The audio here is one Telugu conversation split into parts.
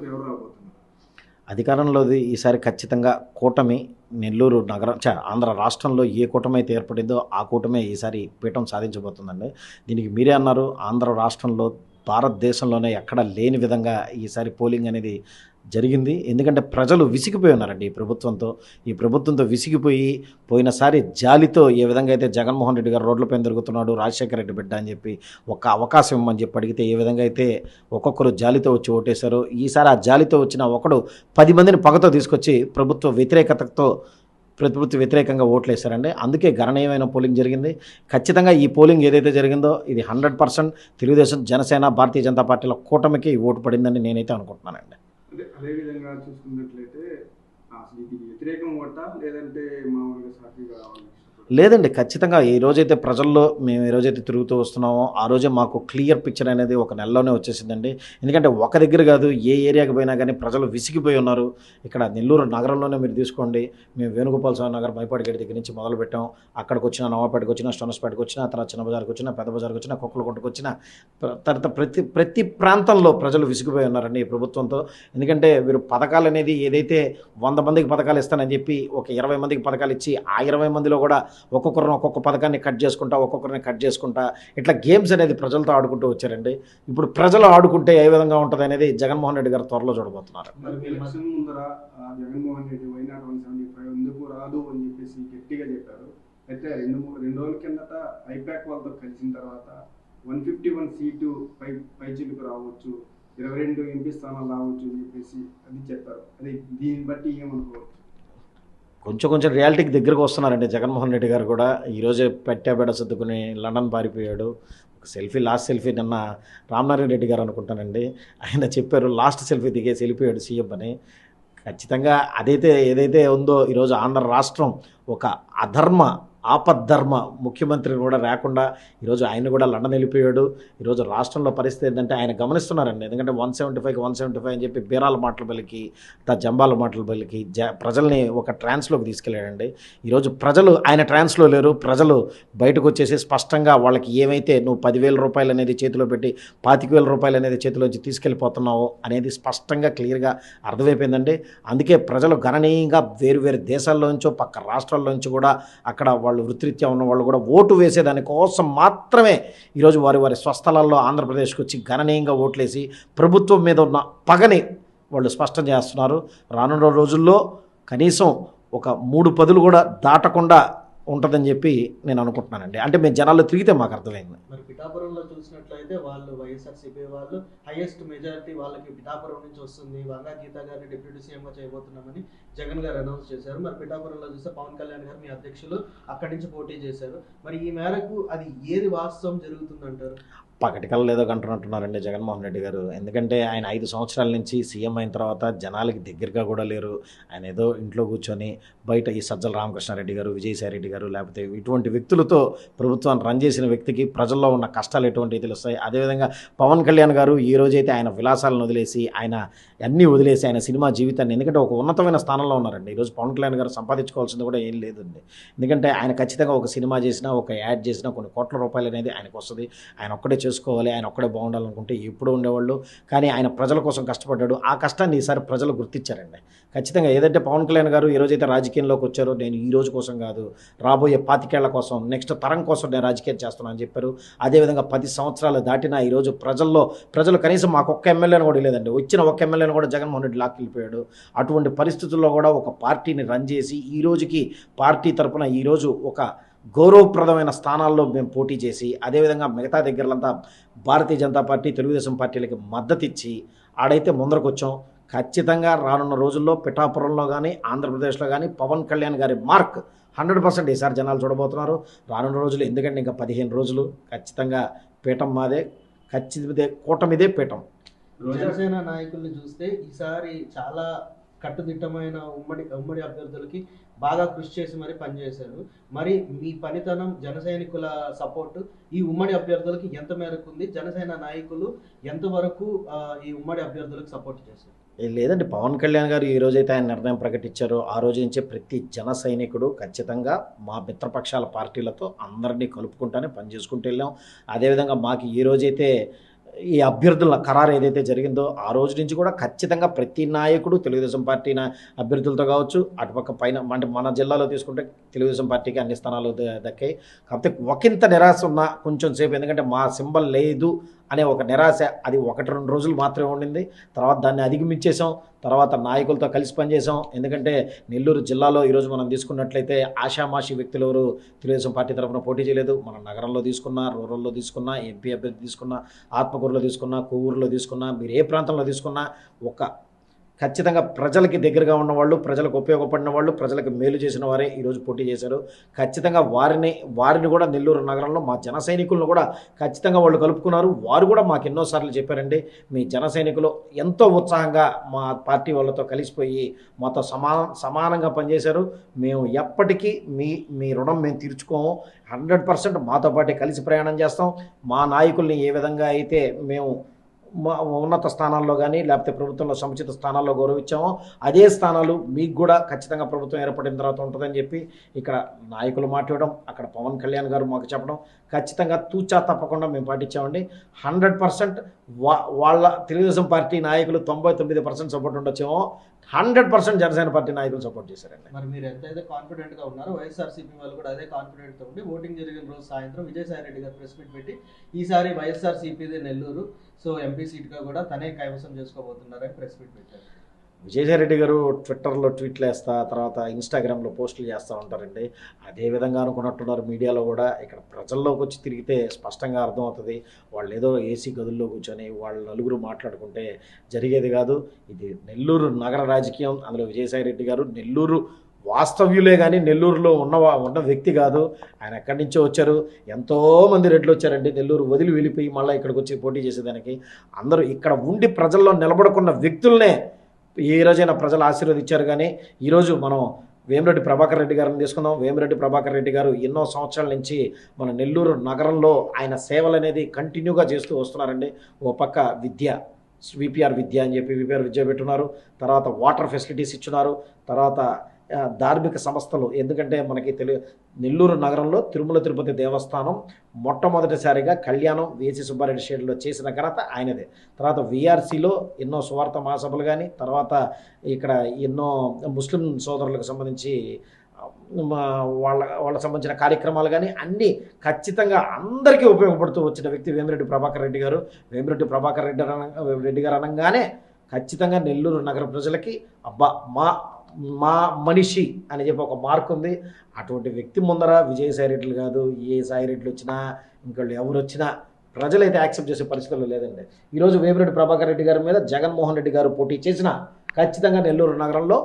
అధికారంలోకి ఎవరు రాబోతున్నారు? అధికారంలోది ఈసారి ఖచ్చితంగా కూటమి. నెల్లూరు నగరం ఆంధ్ర రాష్ట్రంలో ఏ కూటమి అయితే ఏర్పడిందో ఆ కూటమే ఈసారి పీఠం సాధించబోతుందండి. దీనికి మీరే అన్నారు, ఆంధ్ర రాష్ట్రంలో భారతదేశంలోనే ఎక్కడ లేని విధంగా ఈసారి పోలింగ్ అనేది జరిగింది. ఎందుకంటే ప్రజలు విసిగిపోయి ఉన్నారండి ఈ ప్రభుత్వంతో విసిగిపోయి, పోయినసారి జాలితో ఏ విధంగా అయితే జగన్మోహన్ రెడ్డి గారు రోడ్లపైన తిరుగుతున్నాడు, రాజశేఖర రెడ్డి బిడ్డ అని చెప్పి ఒక్క అవకాశం ఇవ్వమని చెప్పి అడిగితే ఏ విధంగా అయితే ఒక్కొక్కరు జాలితో వచ్చి ఓటేశారో, ఈసారి ఆ జాలితో వచ్చిన ఒకడు 10 మందిని పగతో తీసుకొచ్చి ప్రభుత్వ వ్యతిరేకంగా ఓట్లు వేశారండి. అందుకే గణనీయమైన పోలింగ్ జరిగింది. ఖచ్చితంగా ఈ పోలింగ్ ఏదైతే జరిగిందో ఇది 100% తెలుగుదేశం, జనసేన, భారతీయ జనతా పార్టీల కూటమికి ఓటు పడిందని నేనైతే అనుకుంటున్నానండి. అదే విధంగా చూసుకున్నట్లయితే అసలు ఇది వ్యతిరేకం ఓటా లేదంటే మామూలుగా సాక్షిగా రావాలి? లేదండి, ఖచ్చితంగా ఏ రోజైతే ప్రజల్లో మేము ఏ రోజైతే తిరుగుతూ వస్తున్నామో ఆ రోజే మాకు క్లియర్ పిక్చర్ అనేది ఒక నెలలోనే వచ్చేసిందండి. ఎందుకంటే ఒక దగ్గర కాదు, ఏ ఏరియాకి పోయినా కానీ ప్రజలు విసిగిపోయి ఉన్నారు. ఇక్కడ నెల్లూరు నగరంలోనే మీరు తీసుకోండి, మేము వేణుగోపాల స్వామి నగర్ మైపాడి గేట్ దగ్గర నుంచి మొదలుపెట్టాం. అక్కడికి వచ్చిన నవాపేటకు వచ్చిన, స్టోనస్పేటకు వచ్చిన, తర్వాత చిన్న బజార్కి వచ్చిన, పెద్ద బజార్కి వచ్చిన, కుక్కలగుంటకు వచ్చిన, తర్వాత ప్రతి ప్రాంతంలో ప్రజలు విసిగిపోయి ఉన్నారండి ఈ ప్రభుత్వంతో. ఎందుకంటే వీరు పథకాలు అనేది ఏదైతే 100 మందికి పథకాలు ఇస్తానని చెప్పి ఒక 20 మందికి పథకాలు ఇచ్చి, ఆ 20 మందిలో కూడా ఒక్కొక్క పథకాన్ని కట్ చేసుకుంటా ఇట్లా గేమ్స్ అనేది ప్రజలతో ఆడుకుంటూ వచ్చారండి. ఇప్పుడు ప్రజలు ఆడుకుంటే ఏ విధంగా ఉంటుంది అనేది జగన్మోహన్ రెడ్డి గారు త్వరలో చూడబోతున్నారు. జగన్మోహన్ రెడ్డి వైనాట్ 175 ఎందుకు రాదు అని చెప్పేసి గట్టిగా చెప్పారు. అయితే రెండు రోజుల కిందట ఐపాక్ వాళ్ళతో కలిసిన తర్వాత 151 సీటు పైచిలకు రావచ్చు, 22 ఎంపీ స్థానాలు రావచ్చు అని చెప్పేసి అది చెప్పారు. అది దీన్ని బట్టి ఏమనుకోవచ్చు? కొంచెం రియాలిటీకి దగ్గరకు వస్తున్నారండి జగన్మోహన్ రెడ్డి గారు కూడా. ఈరోజే పెట్టాబెడ సర్దుకుని లండన్ పారిపోయాడు. ఒక లాస్ట్ సెల్ఫీ నిన్న రామనారాయణ రెడ్డి గారు అనుకుంటానండి, ఆయన చెప్పారు లాస్ట్ సెల్ఫీ దిగేసి వెళ్ళిపోయాడు సీఎం అని. ఖచ్చితంగా ఏదైతే ఉందో ఈరోజు ఆంధ్ర రాష్ట్రం ఒక ఆపద్ధర్మ ముఖ్యమంత్రిని కూడా రాకుండా ఈరోజు ఆయన కూడా లండన్ వెళ్ళిపోయాడు. ఈరోజు రాష్ట్రంలో పరిస్థితి ఏంటంటే ఆయన గమనిస్తున్నారండి. ఎందుకంటే 175 అని చెప్పి బీరాల మాటలు పలికి, జంబాల మాటలు పలికి ప్రజల్ని ఒక ట్రాన్స్లోకి తీసుకెళ్ళాడండి. ఈరోజు ప్రజలు ఆయన ట్రాన్స్లో లేరు. ప్రజలు బయటకు వచ్చేసి స్పష్టంగా వాళ్ళకి ఏమైతే నువ్వు 10,000 రూపాయలు అనేది చేతిలో పెట్టి 25,000 రూపాయలు అనేది చేతిలోంచి తీసుకెళ్ళిపోతున్నావో అనేది స్పష్టంగా క్లియర్గా అర్థమైపోయిందండి. అందుకే ప్రజలు గణనీయంగా వేరు దేశాల్లోంచో పక్క రాష్ట్రాల్లోంచి కూడా అక్కడ వృత్తిరీత్యా ఉన్న వాళ్ళు కూడా ఓటు వేసేదానికోసం మాత్రమే ఈరోజు వారి స్వస్థలాల్లో ఆంధ్రప్రదేశ్కి వచ్చి గణనీయంగా ఓట్లేసి ప్రభుత్వం మీద ఉన్న పగని వాళ్ళు స్పష్టం చేస్తున్నారు. రానున్న రోజుల్లో కనీసం ఒక 3 పదులు కూడా దాటకుండా ఉంటుందని చెప్పి నేను అనుకుంటున్నానండి. అంటే మేము జనాల్లో తిరిగితే మాకు అర్థమైంది. మరి పిఠాపురంలో చూసినట్లయితే వాళ్ళు వైఎస్ఆర్సీపీ వాళ్ళు హైయెస్ట్ మెజారిటీ వాళ్ళకి పిఠాపురం నుంచి వస్తుంది, వంగా గీత గారిని డిప్యూటీ సీఎంగా చేయబోతున్నామని జగన్ గారు అనౌన్స్ చేశారు. మరి పిఠాపురంలో చూస్తే పవన్ కళ్యాణ్ గారు మీ అధ్యక్షులు అక్కడి నుంచి పోటీ చేశారు. మరి ఈ మేరకు అది ఏది వాస్తవం జరుగుతుందంటారు? పకటికల్లో ఏదో అంటున్నారండి జగన్మోహన్ రెడ్డి గారు. ఎందుకంటే ఆయన 5 సంవత్సరాల నుంచి సీఎం అయిన తర్వాత జనాలకి దగ్గరగా కూడా లేరు. ఆయన ఏదో ఇంట్లో కూర్చొని బయట ఈ సజ్జల రామకృష్ణారెడ్డి గారు, విజయసాయిరెడ్డి గారు లేకపోతే ఇటువంటి వ్యక్తులతో ప్రభుత్వాన్ని రన్ చేసిన వ్యక్తికి ప్రజల్లో ఉన్న కష్టాలు ఎటువంటివి తెలుస్తాయి. అదేవిధంగా పవన్ కళ్యాణ్ గారు ఈ రోజైతే ఆయన విలాసాలను వదిలేసి ఆయన ఆయన సినిమా జీవితాన్ని, ఎందుకంటే ఒక ఉన్నతమైన స్థానంలో ఉన్నారండి. ఈరోజు పవన్ కళ్యాణ్ గారు సంపాదించుకోవాల్సింది కూడా ఏం లేదండి. ఎందుకంటే ఆయన ఖచ్చితంగా ఒక సినిమా చేసినా, ఒక యాడ్ చేసినా కొన్ని కోట్ల రూపాయలు అనేది ఆయనకు వస్తుంది. ఆయన ఒక్కడే చేసుకోవాలి, ఆయన ఒక్కడే బాగుండాలనుకుంటే ఎప్పుడూ ఉండేవాళ్ళు. కానీ ఆయన ప్రజల కోసం కష్టపడ్డాడు. ఆ కష్టాన్ని ఈసారి ప్రజలు గుర్తించారండి. ఖచ్చితంగా ఏదంటే పవన్ కళ్యాణ్ గారు ఈరోజైతే రాజకీయంలోకి వచ్చారో, నేను ఈ రోజు కోసం కాదు, రాబోయే 25 ఏళ్ల కోసం, నెక్స్ట్ తరం కోసం నేను రాజకీయం చేస్తున్నాను అని చెప్పారు. అదేవిధంగా 10 సంవత్సరాలు దాటినా ఈరోజు ప్రజలు కనీసం మాకు ఒక్క ఎమ్మెల్యేని కూడా లేదండి, వచ్చిన ఒక్క ఎమ్మెల్యేని కూడా జగన్మోహన్ రెడ్డి లాక్కెళ్ళిపోయాడు. అటువంటి పరిస్థితుల్లో కూడా ఒక పార్టీని రన్ చేసి ఈ రోజుకి పార్టీ తరఫున ఈరోజు ఒక గౌరవప్రదమైన స్థానాల్లో మేము పోటీ చేసి, అదేవిధంగా మిగతా దగ్గరలంతా భారతీయ జనతా పార్టీ, తెలుగుదేశం పార్టీలకి మద్దతు ఇచ్చి ఆడైతే ముందరకు వచ్చాం. ఖచ్చితంగా రానున్న రోజుల్లో పిఠాపురంలో కానీ ఆంధ్రప్రదేశ్లో కానీ పవన్ కళ్యాణ్ గారి మార్క్ 100% ఈసారి జనాలు చూడబోతున్నారు. రానున్న రోజులు ఎందుకంటే ఇంకా 15 రోజులు ఖచ్చితంగా పీఠం మాదే, ఖచ్చితంగా కూటమిదే పీఠం. జనసేన నాయకుల్ని చూస్తే ఈసారి చాలా కట్టుదిట్టమైన ఉమ్మడి అభ్యర్థులకి బాగా కృషి చేసి మరి పనిచేశారు. మరి మీ పనితనం, జన సైనికుల సపోర్టు ఈ ఉమ్మడి అభ్యర్థులకి ఎంత మేరకు ఉంది? జనసేన నాయకులు ఎంతవరకు ఈ ఉమ్మడి అభ్యర్థులకు సపోర్ట్ చేశారు? లేదండి, పవన్ కళ్యాణ్ గారు ఈ రోజైతే ఆయన నిర్ణయం ప్రకటించారో ఆ రోజు నుంచే ప్రతి జన సైనికుడు ఖచ్చితంగా మా మిత్రపక్షాల పార్టీలతో అందరినీ కలుపుకుంటానే పనిచేసుకుంటూ వెళ్ళాం. అదేవిధంగా మాకు ఈ రోజైతే ఈ అభ్యర్థుల ఖరారు ఏదైతే జరిగిందో ఆ రోజు నుంచి కూడా ఖచ్చితంగా ప్రతి నాయకుడు తెలుగుదేశం పార్టీ అభ్యర్థులతో కావచ్చు, అటుపక్క పైన అంటే మన జిల్లాలో తీసుకుంటే తెలుగుదేశం పార్టీకి అన్ని స్థానాలు దక్కాయి. కాకపోతే ఒకంత నిరాశ ఉన్నా కొంచెం సేపు, ఎందుకంటే మా సింబల్ లేదు అనే ఒక నిరాశ అది 1-2 రోజులు మాత్రమే ఉండింది. తర్వాత దాన్ని అధిగమించేసాం. తర్వాత నాయకులతో కలిసి పనిచేసాం. ఎందుకంటే నెల్లూరు జిల్లాలో ఈరోజు మనం తీసుకున్నట్లయితే ఆషామాషి వ్యక్తులు ఎవరు తెలుగుదేశం పార్టీ తరఫున పోటీ చేయలేదు. మనం నగరంలో తీసుకున్నా, రూరల్లో తీసుకున్నా, ఎంపీ అభ్యర్థి తీసుకున్నా, ఆత్మకూరులో తీసుకున్నా, కొవ్వూరులో తీసుకున్నా, మీరు ఏ ప్రాంతంలో తీసుకున్నా ఖచ్చితంగా ప్రజలకి దగ్గరగా ఉన్నవాళ్ళు, ప్రజలకు ఉపయోగపడిన వాళ్ళు, ప్రజలకు మేలు చేసిన వారే ఈరోజు పోటీ చేశారు. ఖచ్చితంగా వారిని కూడా నెల్లూరు నగరంలో మా జన సైనికులను కూడా ఖచ్చితంగా వాళ్ళు కలుపుకున్నారు. వారు కూడా మాకు ఎన్నోసార్లు చెప్పారండి, మీ జన సైనికులు ఎంతో ఉత్సాహంగా మా పార్టీ వాళ్ళతో కలిసిపోయి మాతో సమానంగా పనిచేశారు. మేము ఎప్పటికీ మీ రుణం మేము తీర్చుకోము. 100% మాతో పాటు కలిసి ప్రయాణం చేస్తాం. మా నాయకుల్ని ఏ విధంగా అయితే మేము ఉన్నత స్థానాల్లో కానీ లేకపోతే ప్రభుత్వంలో సముచిత స్థానాల్లో గౌరవించామో అదే స్థానాలు మీకు కూడా ఖచ్చితంగా ప్రభుత్వం ఏర్పడిన తర్వాత ఉంటుందని చెప్పి ఇక్కడ నాయకులు మాట్లాడడం, అక్కడ పవన్ కళ్యాణ్ గారు మాకు చెప్పడం ఖచ్చితంగా తూచా తప్పకుండా మేము పాటించామండి. 100% వాళ్ళ తెలుగుదేశం పార్టీ నాయకులు 99% సపోర్ట్ ఉండొచ్చేమో, 100% జనసేన పార్టీ నాయకులు సపోర్ట్ చేశారండి. మరి మీరు ఎంతైతే కాన్ఫిడెంట్గా ఉన్నారో వైఎస్ఆర్సీపీ వాళ్ళు కూడా అదే కాన్ఫిడెంట్తో ఉండి ఓటింగ్ జరిగిన రోజు సాయంత్రం విజయసాయి రెడ్డి గారు ప్రెస్ మీట్ పెట్టి ఈసారి వైఎస్ఆర్సీపీదే నెల్లూరు, సో ఎంపీ సీట్గా కూడా తనే కైవసం చేసుకోబోతున్నారని ప్రెస్ మీట్ పెట్టారు. విజయసాయి రెడ్డి గారు ట్విట్టర్లో ట్వీట్లు వేస్తా, తర్వాత ఇన్స్టాగ్రామ్లో పోస్టులు చేస్తూ ఉంటారండి. అదేవిధంగా అనుకున్నట్టున్నారు మీడియాలో కూడా. ఇక్కడ ప్రజల్లోకి వచ్చి తిరిగితే స్పష్టంగా అర్థమవుతుంది. వాళ్ళు ఏదో ఏసీ గదుల్లో కూర్చొని వాళ్ళు నలుగురు మాట్లాడుకుంటే జరిగేది కాదు. ఇది నెల్లూరు నగర రాజకీయం. అందులో విజయసాయి రెడ్డి గారు నెల్లూరు వాస్తవ్యులే కానీ నెల్లూరులో ఉన్న వ్యక్తి కాదు. ఆయన ఎక్కడి నుంచో వచ్చారు. ఎంతోమంది రెడ్లు వచ్చారండి నెల్లూరు వదిలి వెళ్ళిపోయి మళ్ళీ ఇక్కడికి వచ్చి పోటీ చేసేదానికి. అందరూ ఇక్కడ ఉండి ప్రజల్లో నిలబడుకున్న వ్యక్తులనే ఏ రోజైనా ప్రజలు ఆశీర్వదించారు. కానీ ఈరోజు మనం వేమిరెడ్డి ప్రభాకర్ రెడ్డి గారిని తీసుకుందాం. వేమిరెడ్డి ప్రభాకర్ రెడ్డి గారు ఎన్నో సంవత్సరాల నుంచి మన నెల్లూరు నగరంలో ఆయన సేవలు అనేది కంటిన్యూగా చేస్తూ వస్తున్నారండి. ఓ పక్క విద్య, విపిఆర్ విద్య అని చెప్పి విపిఆర్ విద్య పెట్టున్నారు. తర్వాత వాటర్ ఫెసిలిటీస్ ఇచ్చున్నారు. తర్వాత ధార్మిక సంస్థలు, ఎందుకంటే మనకి నెల్లూరు నగరంలో తిరుమల తిరుపతి దేవస్థానం మొట్టమొదటిసారిగా కళ్యాణం వేసి సుబ్బారెడ్డి షేడ్లో చేసిన ఘనత ఆయనదే. తర్వాత విఆర్సీలో ఎన్నో సువార్త మహాసభలు కానీ, తర్వాత ఇక్కడ ఎన్నో ముస్లిం సోదరులకు సంబంధించి వాళ్ళ సంబంధించిన కార్యక్రమాలు కానీ అన్నీ ఖచ్చితంగా అందరికీ ఉపయోగపడుతూ వచ్చిన వ్యక్తి వేమిరెడ్డి ప్రభాకర్ రెడ్డి గారు. వేమిరెడ్డి ప్రభాకర్ రెడ్డి గారు అనగానే ఖచ్చితంగా నెల్లూరు నగర ప్రజలకి అబ్బా మా మనిషి అని చెప్పి ఒక మార్క్ ఉంది. అటువంటి వ్యక్తి ముందర విజయసాయి రెడ్డిలు కాదు, ఏ సాయి రెడ్డిలు వచ్చినా ఇంకోళ్ళు ఎవరు వచ్చినా ప్రజలైతే యాక్సెప్ట్ చేసే పరిస్థితుల్లో లేదండి. ఈరోజు వేమిరెడ్డి ప్రభాకర్ రెడ్డి గారి మీద జగన్మోహన్ రెడ్డి గారు పోటీ చేసినా ఖచ్చితంగా నెల్లూరు నగరంలో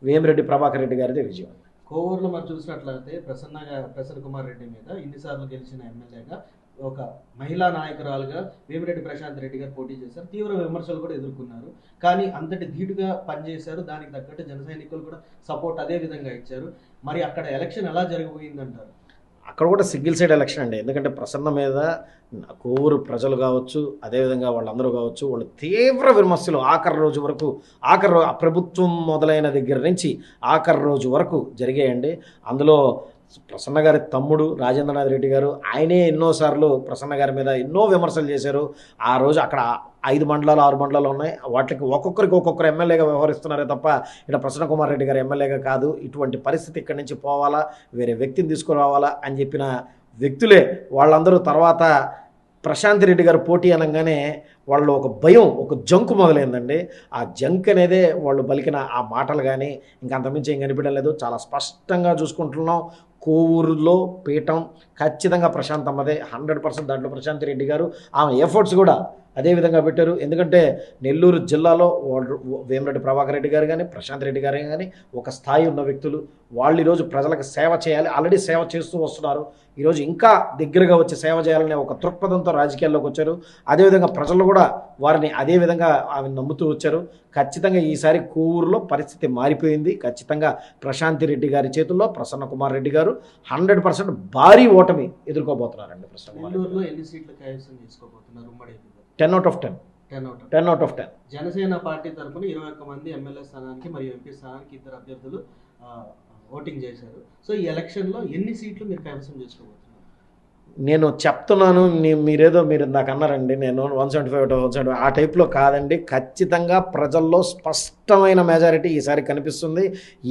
వేమిరెడ్డి ప్రభాకర్ రెడ్డి గారిదే విజయం. కోవూరులో మనం చూసినట్లయితే ప్రసన్న కుమార్ రెడ్డి మీద ఇన్నిసార్లు గెలిచిన ఎమ్మెల్యేగా ఒక మహిళా నాయకురాలుగా వేమిరెడ్డి ప్రశాంత్ రెడ్డి గారు పోటీ చేశారు. తీవ్ర విమర్శలు కూడా ఎదుర్కొన్నారు. కానీ అంతటి ధీటుగా పనిచేశారు. దానికి తగ్గట్టు జన సైనికులు కూడా సపోర్ట్ అదే విధంగా ఇచ్చారు. మరి అక్కడ ఎలక్షన్ ఎలా జరిగిపోయిందంటారు? అక్కడ కూడా సింగిల్ సైడ్ ఎలక్షన్ అండి. ఎందుకంటే ప్రసన్న మీద కోవూరు ప్రజలు కావచ్చు, అదేవిధంగా వాళ్ళందరూ కావచ్చు, వాళ్ళు తీవ్ర విమర్శలు ఆఖరి రోజు వరకు, ప్రభుత్వం మొదలైన దగ్గర నుంచి ఆఖరి రోజు వరకు జరిగాయండి. అందులో ప్రసన్న గారి తమ్ముడు రాజేంద్రనాథ్ రెడ్డి గారు ఆయనే ఎన్నోసార్లు ప్రసన్న గారి మీద ఎన్నో విమర్శలు చేశారు. ఆ రోజు అక్కడ 5 మండలాలు 6 మండలాలు ఉన్నాయి. వాటికి ఒక్కొక్కరు ఎమ్మెల్యేగా వ్యవహరిస్తున్నారే తప్ప ఇక్కడ ప్రసన్న కుమార్ రెడ్డి గారు ఎమ్మెల్యేగా కాదు. ఇటువంటి పరిస్థితి ఇక్కడి నుంచి పోవాలా, వేరే వ్యక్తిని తీసుకురావాలా అని చెప్పిన వ్యక్తులే వాళ్ళందరూ. తర్వాత ప్రశాంత్ రెడ్డి గారు పోటీ అనగానే వాళ్ళు ఒక భయం, ఒక జంకు మొదలైందండి. ఆ జంక్ అనేదే వాళ్ళు పలికిన ఆ మాటలు కానీ ఇంకా అంతమించి ఏం కనిపించడం లేదు. చాలా స్పష్టంగా చూసుకుంటున్నాం. కోవూరులో పీఠం ఖచ్చితంగా ప్రశాంత్ అమ్మదే 100%. దాంట్లో ప్రశాంత్ రెడ్డి గారు ఆమె ఎఫర్ట్స్ కూడా అదేవిధంగా పెట్టారు. ఎందుకంటే నెల్లూరు జిల్లాలో వేమిరెడ్డి ప్రభాకర్ రెడ్డి గారు కానీ ప్రశాంత్ రెడ్డి గారు కానీ ఒక స్థాయి ఉన్న వ్యక్తులు. వాళ్ళు ఈరోజు ప్రజలకు సేవ చేయాలి, ఆల్రెడీ సేవ చేస్తూ వస్తున్నారు. ఈరోజు ఇంకా దగ్గరగా వచ్చి సేవ చేయాలనే ఒక దృక్పథంతో రాజకీయాల్లోకి వచ్చారు. అదేవిధంగా ప్రజలు కూడా వారిని అదేవిధంగా ఆమె నమ్ముతూ వచ్చారు. ఖచ్చితంగా ఈసారి కోవూరులో పరిస్థితి మారిపోయింది. ఖచ్చితంగా ప్రశాంత్ రెడ్డి గారి చేతుల్లో ప్రసన్న కుమార్ రెడ్డి గారు 100% భారీ ఓటమి ఎదుర్కోబోతున్నారండి. నెల్లూరులో ఎన్ని సీట్లు కైవసం చేసుకోబోతున్నారు? 10 out of 10. 10 out of 10. Janasena party తరఫున 21 మంది ఎమ్మెల్యే స్థానానికి మరియు ఎంపీ స్థానానికి 2 అభ్యర్థులు ఓటింగ్ చేశారు. సో ఈ ఎలక్షన్లో ఎన్ని సీట్లు మీరు కైవసం చేసుకోబోతున్నారు? నేను చెప్తున్నాను, మీరేదో మీరు నాకు అన్నారండి, నేను 175 175 ఆ టైప్లో కాదండి. ఖచ్చితంగా ప్రజల్లో స్పష్టమైన మెజారిటీ ఈసారి కనిపిస్తుంది.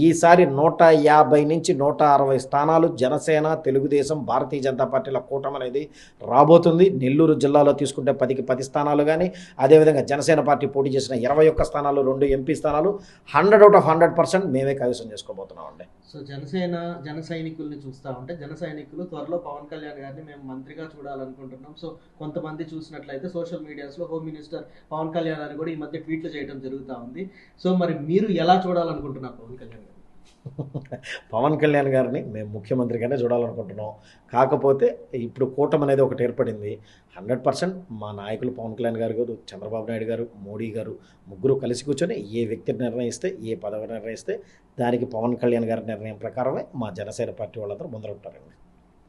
ఈసారి 150 నుంచి 160 స్థానాలు జనసేన, తెలుగుదేశం, భారతీయ జనతా పార్టీల కూటమి అనేది రాబోతుంది. నెల్లూరు జిల్లాలో తీసుకుంటే 10కి 10 స్థానాలు కానీ, అదేవిధంగా జనసేన పార్టీ పోటీ చేసిన 21 స్థానాలు, 2 ఎంపీ స్థానాలు 100/100% మేమే కైవసం చేసుకోబోతున్నామండి. సో జన సైనికుల్ని చూస్తూ ఉంటే జన సైనికులు త్వరలో పవన్ కళ్యాణ్ గారిని మేము మంత్రిగా చూడాలనుకుంటున్నాం. సో కొంతమంది చూసినట్లయితే సోషల్ మీడియాస్లో హోమ్ మినిస్టర్ పవన్ కళ్యాణ్ గారిని కూడా ఈ మధ్య ట్వీట్లు చేయడం జరుగుతూ ఉంది. సో మరి మీరు ఎలా చూడాలనుకుంటున్నారు పవన్ కళ్యాణ్ గారిని? పవన్ కళ్యాణ్ గారిని మేము ముఖ్యమంత్రిగానే చూడాలనుకుంటున్నాం. కాకపోతే ఇప్పుడు కూటమి అనేది ఒకటి ఏర్పడింది. 100% మా నాయకులు పవన్ కళ్యాణ్ గారు, చంద్రబాబు నాయుడు గారు, మోడీ గారు ముగ్గురు కలిసి కూర్చొని ఏ వ్యక్తిని నిర్ణయిస్తే, ఏ పదవి నిర్ణయిస్తే దానికి పవన్ కళ్యాణ్ గారి నిర్ణయం ప్రకారమే మా జనసేన పార్టీ వాళ్ళందరూ ముందర ఉంటారండి.